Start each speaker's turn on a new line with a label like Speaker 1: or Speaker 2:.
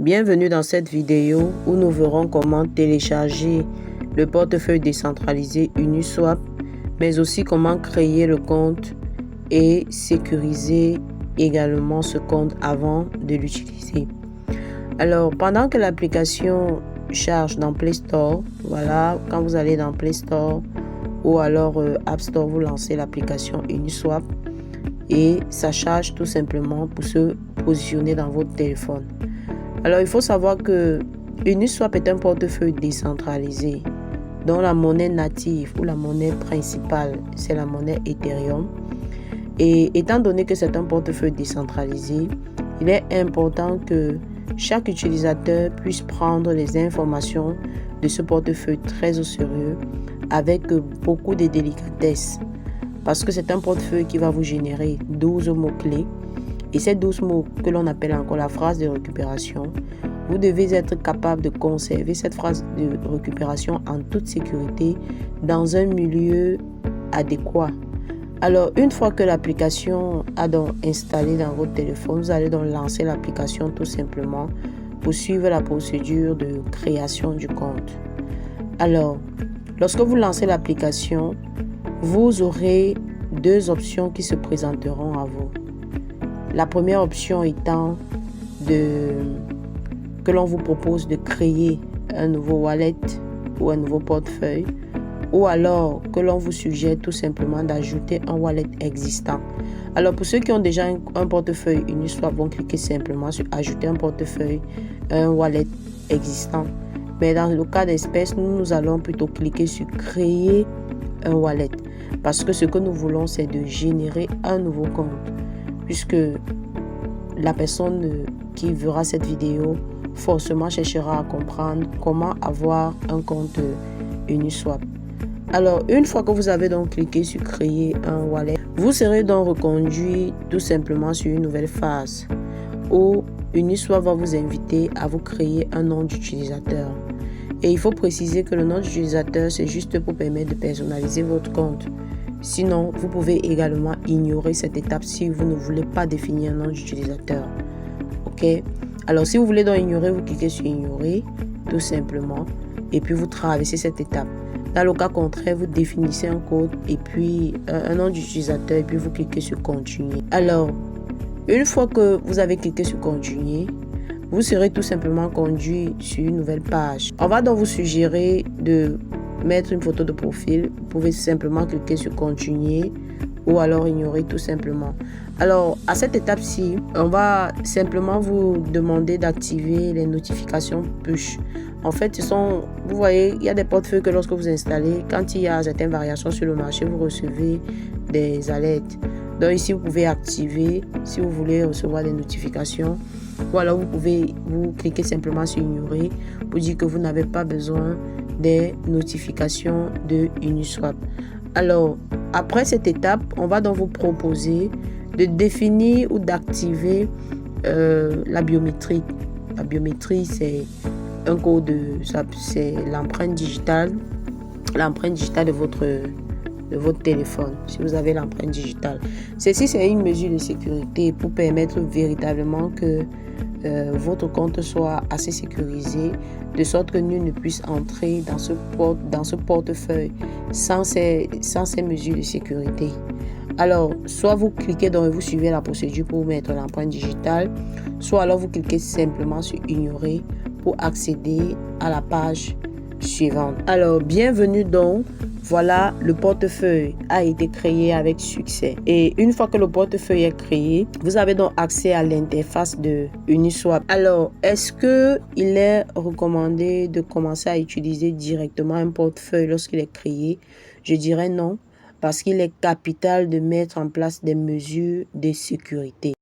Speaker 1: Bienvenue dans cette vidéo où nous verrons comment télécharger le portefeuille décentralisé Uniswap, mais aussi comment créer le compte et sécuriser également ce compte avant de l'utiliser. Alors, pendant que l'application charge dans Play Store, voilà, quand vous allez dans Play Store ou alors App Store, vous lancez l'application Uniswap et ça charge tout simplement pour se positionner dans votre téléphone. Alors, il faut savoir que Uniswap est un portefeuille décentralisé dont la monnaie native ou la monnaie principale, c'est la monnaie Ethereum. Et étant donné que c'est un portefeuille décentralisé, il est important que chaque utilisateur puisse prendre les informations de ce portefeuille très au sérieux avec beaucoup de délicatesse. Parce que c'est un portefeuille qui va vous générer 12 mots-clés. Et ces 12 mots que l'on appelle encore la phrase de récupération, vous devez être capable de conserver cette phrase de récupération en toute sécurité dans un milieu adéquat. Alors, une fois que l'application a donc installé dans votre téléphone, vous allez donc lancer l'application tout simplement pour suivre la procédure de création du compte. Alors, lorsque vous lancez l'application, vous aurez deux options qui se présenteront à vous. La première option étant que l'on vous propose de créer un nouveau wallet ou un nouveau portefeuille, ou alors que l'on vous suggère tout simplement d'ajouter un wallet existant. Alors pour ceux qui ont déjà un portefeuille Uniswap, vont cliquer simplement sur ajouter un portefeuille, un wallet existant. Mais dans le cas d'espèce, nous allons plutôt cliquer sur créer un wallet, parce que ce que nous voulons, c'est de générer un nouveau compte, puisque la personne qui verra cette vidéo forcément cherchera à comprendre comment avoir un compte Uniswap. Alors, une fois que vous avez donc cliqué sur créer un wallet, vous serez donc reconduit tout simplement sur une nouvelle phase où Uniswap va vous inviter à vous créer un nom d'utilisateur. Et il faut préciser que le nom d'utilisateur, c'est juste pour permettre de personnaliser votre compte. Sinon, vous pouvez également ignorer cette étape si vous ne voulez pas définir un nom d'utilisateur. Ok? Alors, si vous voulez donc ignorer, vous cliquez sur ignorer, tout simplement, et puis vous traversez cette étape. Dans le cas contraire, vous définissez un code et puis un nom d'utilisateur, et puis vous cliquez sur continuer. Alors, une fois que vous avez cliqué sur continuer, vous serez tout simplement conduit sur une nouvelle page. On va donc vous suggérer de mettre une photo de profil. Vous pouvez simplement cliquer sur continuer ou alors ignorer tout simplement. Alors à cette étape-ci, on va simplement vous demander d'activer les notifications push. En fait, vous voyez, il y a des portefeuilles que lorsque vous installez, quand il y a certaines variations sur le marché, vous recevez des alertes. Donc ici, vous pouvez activer si vous voulez recevoir des notifications. Ou alors vous cliquez simplement sur ignorer pour dire que vous n'avez pas besoin des notifications de Uniswap. Alors, après cette étape, on va donc vous proposer de définir ou d'activer la biométrie. La biométrie, c'est un code, c'est l'empreinte digitale de votre téléphone, si vous avez l'empreinte digitale. Ceci, c'est une mesure de sécurité pour permettre véritablement que votre compte soit assez sécurisé, de sorte que nul ne puisse entrer dans ce portefeuille sans ces mesures de sécurité. Alors, soit vous cliquez donc et vous suivez la procédure pour mettre l'empreinte digitale, soit alors vous cliquez simplement sur ignorer pour accéder à la page suivante. Alors, bienvenue donc. Voilà, le portefeuille a été créé avec succès. Et une fois que le portefeuille est créé, vous avez donc accès à l'interface de Uniswap. Alors, est-ce qu'il est recommandé de commencer à utiliser directement un portefeuille lorsqu'il est créé? Je dirais non, parce qu'il est capital de mettre en place des mesures de sécurité.